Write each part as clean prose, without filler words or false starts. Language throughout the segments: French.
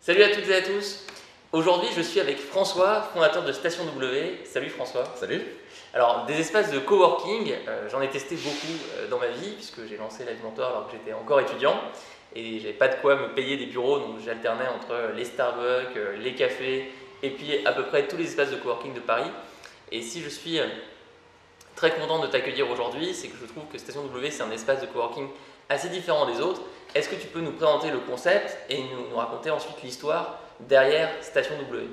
Salut à toutes et à tous. Aujourd'hui, je suis avec François, fondateur de Station W. Salut François. Salut. Alors, des espaces de coworking, j'en ai testé beaucoup dans ma vie, puisque j'ai lancé l'Alimentaire alors que j'étais encore étudiant. Et j'avais pas de quoi me payer des bureaux, donc j'alternais entre les Starbucks, les cafés, et puis à peu près tous les espaces de coworking de Paris. Et si je suis très content de t'accueillir aujourd'hui, c'est que je trouve que Station W, c'est un espace de coworking assez différent des autres. Est-ce que tu peux nous présenter le concept et nous raconter ensuite l'histoire derrière Station W?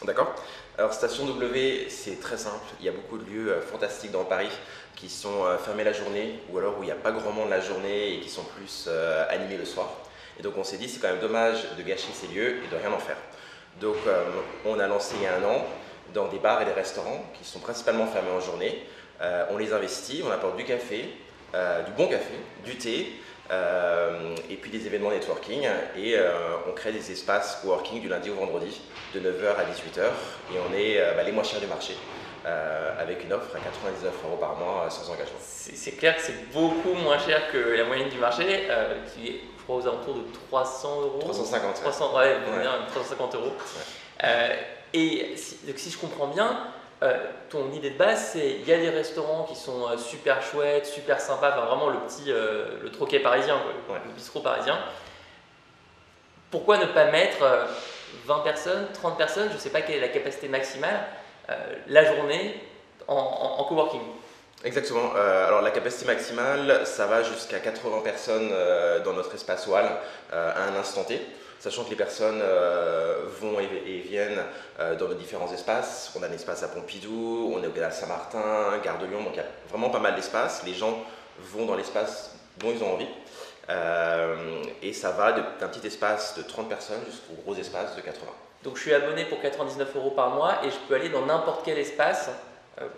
D'accord. Alors Station W, c'est très simple. Il y a beaucoup de lieux fantastiques dans Paris qui sont fermés la journée ou alors où il n'y a pas grand monde la journée et qui sont plus animés le soir. Et donc on s'est dit c'est quand même dommage de gâcher ces lieux et de rien en faire. Donc on a lancé il y a 1 an dans des bars et des restaurants qui sont principalement fermés en journée. On les investit, on apporte du café, du bon café, du thé, et puis des événements networking et on crée des espaces coworking du lundi au vendredi de 9h à 18h et on est les moins chers du marché avec une offre à 99 € par mois sans engagement. C'est clair que c'est beaucoup moins cher que la moyenne du marché qui est, je crois, aux alentours de 300 €. 350. 300, ouais, 350 €. Ouais. Donc si je comprends bien, ton idée de base, c'est il y a des restaurants qui sont super chouettes, super sympas, enfin vraiment le troquet parisien, quoi, Ouais. le bistrot parisien. Pourquoi ne pas mettre 20 personnes, 30 personnes, je ne sais pas quelle est la capacité maximale, la journée en coworking? Exactement. Alors la capacité maximale, ça va jusqu'à 80 personnes dans notre espace Wall à un instant T. Sachant que les personnes vont et viennent dans nos différents espaces. On a un espace à Pompidou, on est au Gala Saint-Martin, Gare de Lyon, donc il y a vraiment pas mal d'espaces. Les gens vont dans l'espace dont ils ont envie. Et ça va d'un petit espace de 30 personnes jusqu'au gros espace de 80. Donc je suis abonné pour 99 € par mois et je peux aller dans n'importe quel espace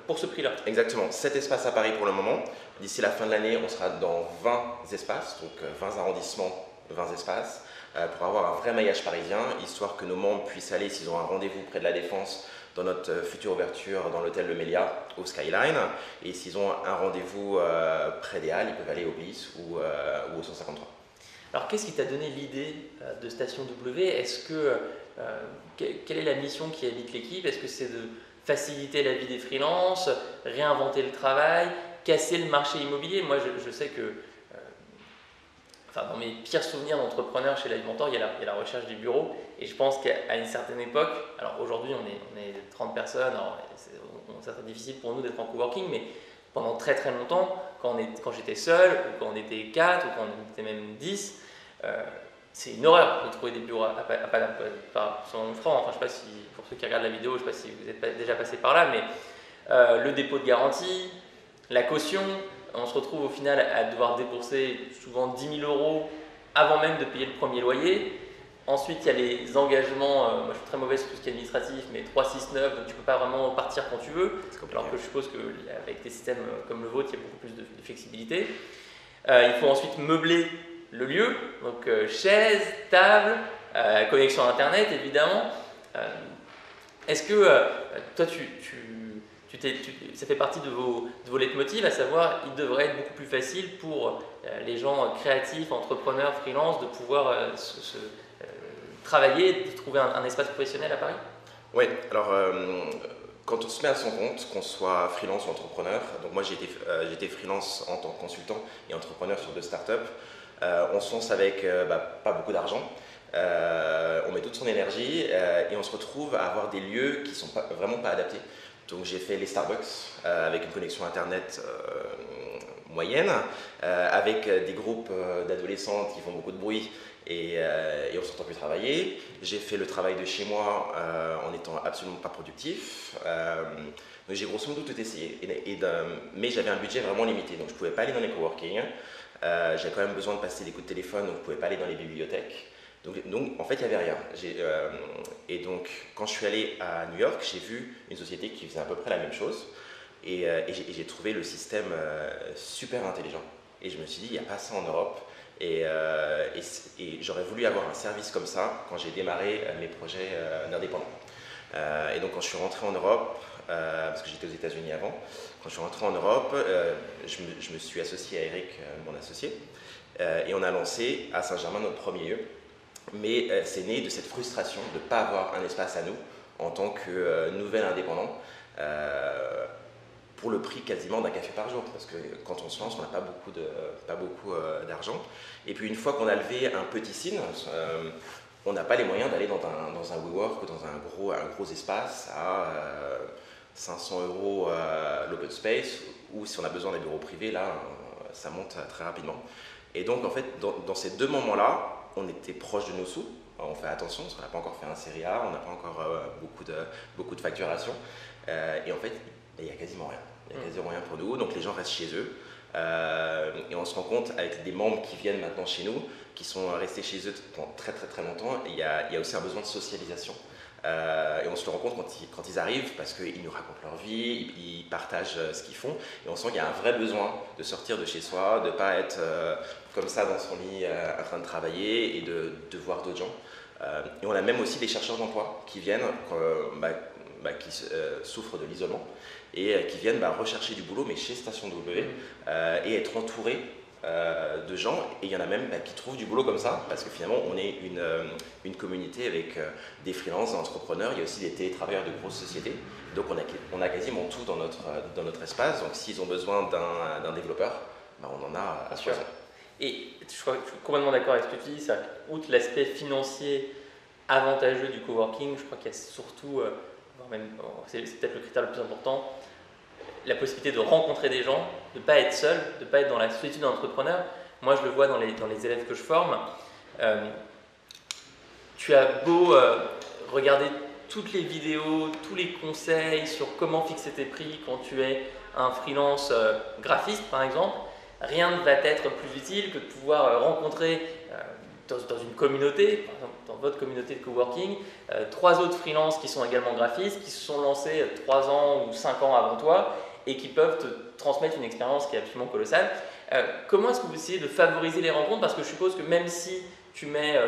pour ce prix-là. Exactement, 7 espaces à Paris pour le moment. D'ici la fin de l'année, on sera dans 20 espaces, donc 20 arrondissements, 20 espaces. Pour avoir un vrai maillage parisien, histoire que nos membres puissent aller, s'ils ont un rendez-vous près de la Défense, dans notre future ouverture dans l'hôtel Le Mélia au Skyline, et s'ils ont un rendez-vous près des Halles, ils peuvent aller au Bliss ou au 153. Alors qu'est-ce qui t'a donné l'idée de Station W? Est-ce que quelle est la mission qui habite l'équipe? Est-ce que c'est de faciliter la vie des freelances, réinventer le travail, casser le marché immobilier? Moi je sais que dans mes pires souvenirs d'entrepreneurs chez l'Alimentaire, il y a la recherche des bureaux. Et je pense qu'à une certaine époque, alors aujourd'hui on est 30 personnes, ça serait difficile pour nous d'être en coworking, mais pendant très très longtemps, quand j'étais seul, ou quand on était 4, ou quand on était même 10, c'est une horreur de trouver des bureaux à Paname. Sur mon franc, enfin, je ne sais pas si, pour ceux qui regardent la vidéo, je ne sais pas si vous êtes déjà passé par là, mais le dépôt de garantie, la caution, on se retrouve au final à devoir débourser souvent 10 000 € avant même de payer le premier loyer. Ensuite, il y a les engagements, moi je suis très mauvais sur tout ce qui est administratif, mais 3, 6, 9, donc tu ne peux pas vraiment partir quand tu veux. Alors que je suppose qu'avec des systèmes comme le vôtre, il y a beaucoup plus de flexibilité. Il faut ensuite meubler le lieu, donc chaises, tables, connexion à Internet évidemment. Est-ce que toi, ça fait partie de vos leitmotivs, à savoir il devrait être beaucoup plus facile pour les gens créatifs, entrepreneurs, freelance, de pouvoir travailler, de trouver un espace professionnel à Paris? Oui, alors quand on se met à son compte, qu'on soit freelance ou entrepreneur, donc moi j'ai été freelance en tant que consultant et entrepreneur sur 2 startups, on se lance avec pas beaucoup d'argent, on met toute son énergie et on se retrouve à avoir des lieux qui ne sont vraiment pas adaptés. Donc j'ai fait les Starbucks avec une connexion internet moyenne, avec des groupes d'adolescentes qui font beaucoup de bruit et on ne s'entend plus travailler. J'ai fait le travail de chez moi en n'étant absolument pas productif. Donc j'ai grosso modo tout essayé, mais j'avais un budget vraiment limité, donc je ne pouvais pas aller dans les coworking. J'avais quand même besoin de passer des coups de téléphone, donc je ne pouvais pas aller dans les bibliothèques. Donc en fait, il n'y avait rien. Et donc, quand je suis allé à New York, j'ai vu une société qui faisait à peu près la même chose. Et j'ai trouvé le système super intelligent. Et je me suis dit, il n'y a pas ça en Europe. Et j'aurais voulu avoir un service comme ça quand j'ai démarré mes projets d'indépendant. Et donc, quand je suis rentré en Europe, parce que j'étais aux États-Unis avant, quand je suis rentré en Europe, je me suis associé à Eric, mon associé. Et on a lancé à Saint-Germain notre premier lieu. mais c'est né de cette frustration de ne pas avoir un espace à nous en tant que nouvel indépendant pour le prix quasiment d'un café par jour, parce que quand on se lance, on n'a pas beaucoup d'argent. Et puis une fois qu'on a levé un petit signe, on n'a pas les moyens d'aller dans un WeWork ou dans un gros espace à 500 € l'open space, ou si on a besoin d'un bureau privé, là, ça monte très rapidement. Et donc, en fait, dans ces deux moments-là, on était proche de nos sous. On fait attention, parce qu'on n'a pas encore fait un série A, on n'a pas encore beaucoup de facturation. Et en fait, il n'y a quasiment rien. Il n'y a quasiment rien pour nous, donc les gens restent chez eux. Et on se rend compte avec des membres qui viennent maintenant chez nous, qui sont restés chez eux pendant très longtemps, il y a aussi un besoin de socialisation. Et on se le rend compte quand ils arrivent, parce qu'ils nous racontent leur vie, ils partagent ce qu'ils font, et on sent qu'il y a un vrai besoin de sortir de chez soi, de ne pas être comme ça dans son lit en train de travailler et de voir d'autres gens. Et on a même aussi des chercheurs d'emploi qui viennent, qui souffrent de l'isolement, et qui viennent rechercher du boulot, mais chez Station W, et être entourés de gens, et il y en a même qui trouvent du boulot comme ça, parce que finalement on est une communauté avec des freelances, des entrepreneurs, il y a aussi des télétravailleurs de grosses sociétés, donc on a quasiment tout dans notre espace, donc s'ils ont besoin d'un développeur, on en a à foison. Et je suis complètement d'accord avec ce que tu dis, outre l'aspect financier avantageux du coworking, je crois qu'il y a surtout, c'est peut-être le critère le plus important, la possibilité de rencontrer des gens, de ne pas être seul, de ne pas être dans la solitude d'un entrepreneur. Moi, je le vois dans les élèves que je forme. Tu as beau regarder toutes les vidéos, tous les conseils sur comment fixer tes prix quand tu es un freelance graphiste, par exemple, rien ne va être plus utile que de pouvoir rencontrer dans une communauté, par exemple dans votre communauté de coworking, 3 autres freelances qui sont également graphistes, qui se sont lancés 3 ans ou 5 ans avant toi et qui peuvent te transmettre une expérience qui est absolument colossale. Comment est-ce que vous essayez de favoriser les rencontres? Parce que je suppose que même si tu mets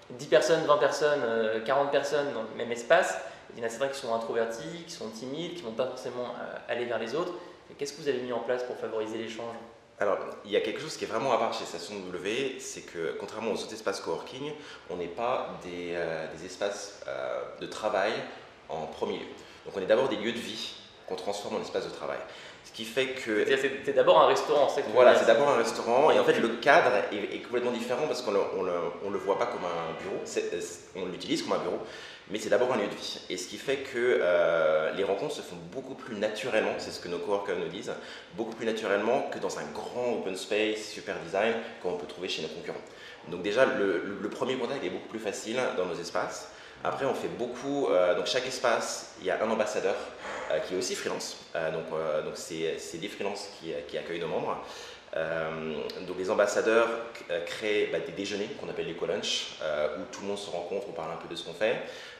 10 personnes, 20 personnes, 40 personnes dans le même espace, il y en a certains qui sont introvertis, qui sont timides, qui ne vont pas forcément aller vers les autres. Qu'est-ce que vous avez mis en place pour favoriser l'échange? Alors, il y a quelque chose qui est vraiment à part chez Station W, c'est que contrairement aux autres espaces coworking, on n'est pas des espaces de travail en premier lieu. Donc on est d'abord des lieux de vie qu'on transforme en espace de travail. Ce qui fait que... C'est d'abord un restaurant, c'est ça que tu veux dire. Voilà, c'est d'abord un restaurant, et en fait le cadre est complètement différent parce qu'on le voit pas comme un bureau, on l'utilise comme un bureau, mais c'est d'abord un lieu de vie. Et ce qui fait que les rencontres se font beaucoup plus naturellement, c'est ce que nos coworkers nous disent, beaucoup plus naturellement que dans un grand open space, super design, qu'on peut trouver chez nos concurrents. Donc déjà, le premier contact est beaucoup plus facile dans nos espaces. Après, on fait beaucoup, donc chaque espace, il y a un ambassadeur qui est aussi freelance, donc c'est des freelances qui accueillent nos membres. Donc les ambassadeurs créent des déjeuners qu'on appelle les co-lunch, où tout le monde se rencontre, on parle un peu de ce qu'on fait.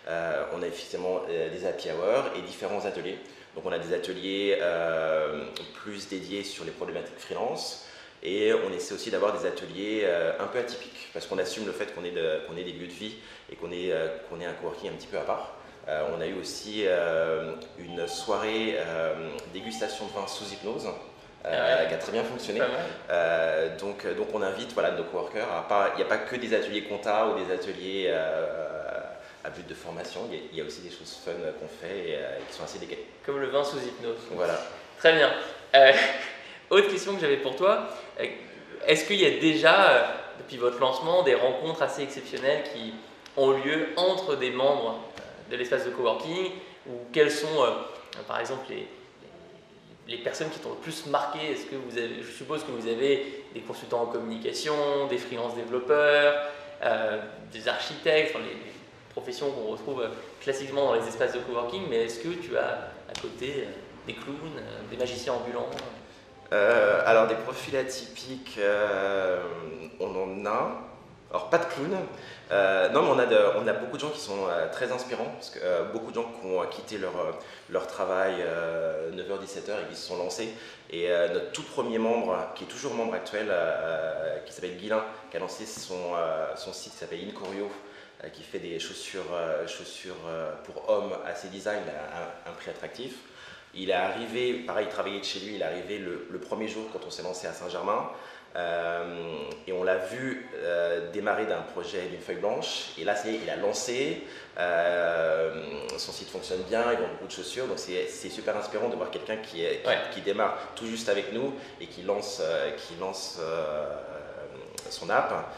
On a effectivement des happy hours et différents ateliers. Donc on a des ateliers plus dédiés sur les problématiques freelance, et on essaie aussi d'avoir des ateliers un peu atypiques, parce qu'on assume le fait qu'on ait des lieux de vie et qu'on ait un coworking un petit peu à part. On a eu aussi une soirée dégustation de vin sous hypnose, qui a très bien fonctionné. Donc on invite nos coworkers il n'y a pas que des ateliers compta ou des ateliers à but de formation, il y a aussi des choses fun qu'on fait et qui sont assez décalées. Comme le vin sous hypnose. Voilà. Très bien. Autre question que j'avais pour toi, est-ce qu'il y a déjà, depuis votre lancement, des rencontres assez exceptionnelles qui ont lieu entre des membres de l'espace de coworking, ou quelles sont, par exemple, les personnes qui t'ont le plus marqué? Est-ce que je suppose que vous avez des consultants en communication, des freelance développeurs, des architectes, les professions qu'on retrouve classiquement dans les espaces de coworking, mais est-ce que tu as à côté des clowns, des magiciens ambulants? Alors des profils atypiques, on en a. Alors pas de clown, non, mais on a beaucoup de gens qui sont très inspirants, parce que beaucoup de gens qui ont quitté leur travail 9h-17h et qui se sont lancés. Et notre tout premier membre, qui est toujours membre actuel, qui s'appelle Guilain, qui a lancé son site qui s'appelle Incurio, qui fait des chaussures pour hommes assez design à un prix attractif. Il est arrivé, pareil, il travaillait de chez lui, il est arrivé le premier jour quand on s'est lancé à Saint-Germain. Et on l'a vu démarrer d'un projet d'une feuille blanche. Et là, il a lancé. Son site fonctionne bien, il vend beaucoup de chaussures. Donc c'est super inspirant de voir quelqu'un qui démarre tout juste avec nous et qui lance son app.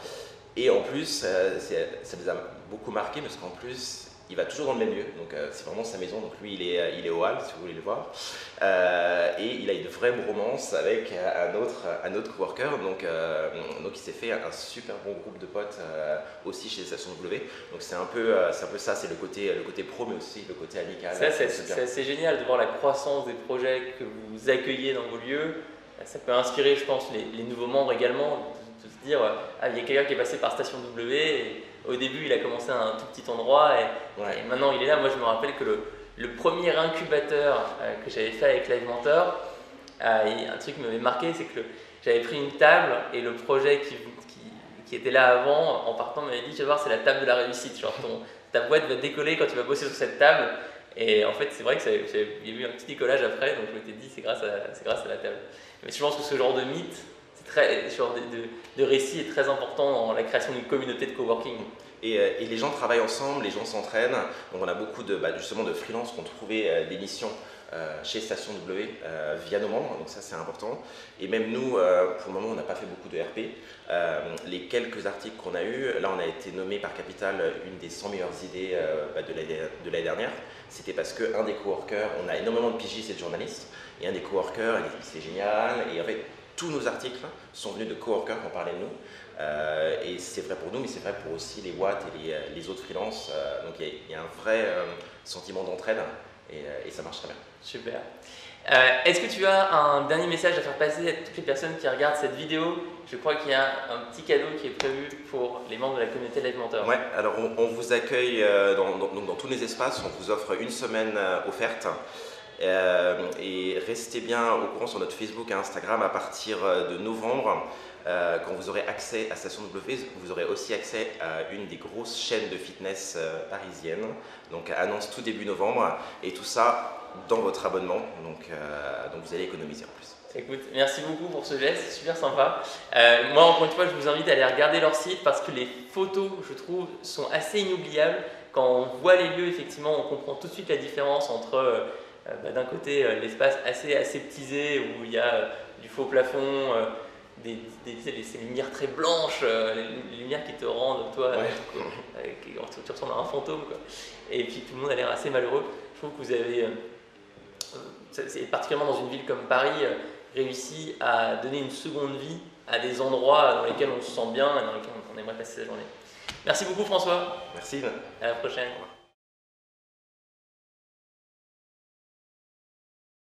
Et en plus, ça nous a beaucoup marqué parce qu'en plus, il va toujours dans le même lieu, donc c'est vraiment sa maison. Donc lui, il est au Hall, si vous voulez le voir. Et il a une vraie bromance avec un autre coworker. Donc il s'est fait un super bon groupe de potes aussi chez Station W. Donc c'est un peu ça, c'est le côté pro, mais aussi le côté amical. C'est assez génial de voir la croissance des projets que vous accueillez dans vos lieux. Ça peut inspirer, je pense, les nouveaux membres également, de se dire il y a quelqu'un qui est passé par Station W. Et au début, il a commencé à un tout petit endroit et maintenant il est là. Moi, je me rappelle que le premier incubateur que j'avais fait avec Live Mentor, un truc qui m'avait marqué, c'est que j'avais pris une table et le projet qui était là avant, en partant, m'avait dit: tu vas voir, c'est la table de la réussite. Genre, ta boîte va décoller quand tu vas bosser sur cette table. Et en fait, c'est vrai qu'il y a eu un petit décollage après, donc je m'étais dit: c'est grâce à la table. Mais je pense que ce genre de mythe, ce genre de récit est très important dans la création d'une communauté de coworking. Et les gens travaillent ensemble, les gens s'entraînent. Donc on a beaucoup justement de freelances qui ont trouvé des missions chez Station W via nos membres, donc ça c'est important. Et même nous, pour le moment, on n'a pas fait beaucoup de RP. Les quelques articles qu'on a eus, là on a été nommé par Capital une des 100 meilleures idées de l'année dernière. C'était parce qu'un des coworkers, on a énormément de pigistes et de journalistes, et un des coworkers, il a dit c'est génial, et en fait tous nos articles sont venus de coworkers qui ont parlé de nous. Et c'est vrai pour nous, mais c'est vrai pour aussi les Watt et les autres freelances. Donc il y a un vrai sentiment d'entraide et ça marche très bien. Super. Est-ce que tu as un dernier message à faire passer à toutes les personnes qui regardent cette vidéo? Je crois qu'il y a un petit cadeau qui est prévu pour les membres de la communauté Live Mentor. Ouais, alors on vous accueille dans tous les espaces, on vous offre une semaine offerte. Et restez bien au courant sur notre Facebook et Instagram à partir de novembre. Quand vous aurez accès à Station W, vous aurez aussi accès à une des grosses chaînes de fitness parisiennes. Donc annonce tout début novembre et tout ça dans votre abonnement. Donc vous allez économiser en plus. Écoute, merci beaucoup pour ce geste, c'est super sympa. Moi, encore une fois, je vous invite à aller regarder leur site parce que les photos, je trouve, sont assez inoubliables. Quand on voit les lieux, effectivement, on comprend tout de suite la différence entre d'un côté l'espace assez aseptisé où il y a du faux plafond, ces lumières très blanches, les lumières qui te rendent, toi, tu ressembles à un fantôme, quoi. Et puis tout le monde a l'air assez malheureux. Je trouve que vous avez, c'est particulièrement dans une ville comme Paris, réussi à donner une seconde vie à des endroits dans lesquels on se sent bien et dans lesquels on aimerait passer sa journée. Merci beaucoup François. Merci. À la prochaine.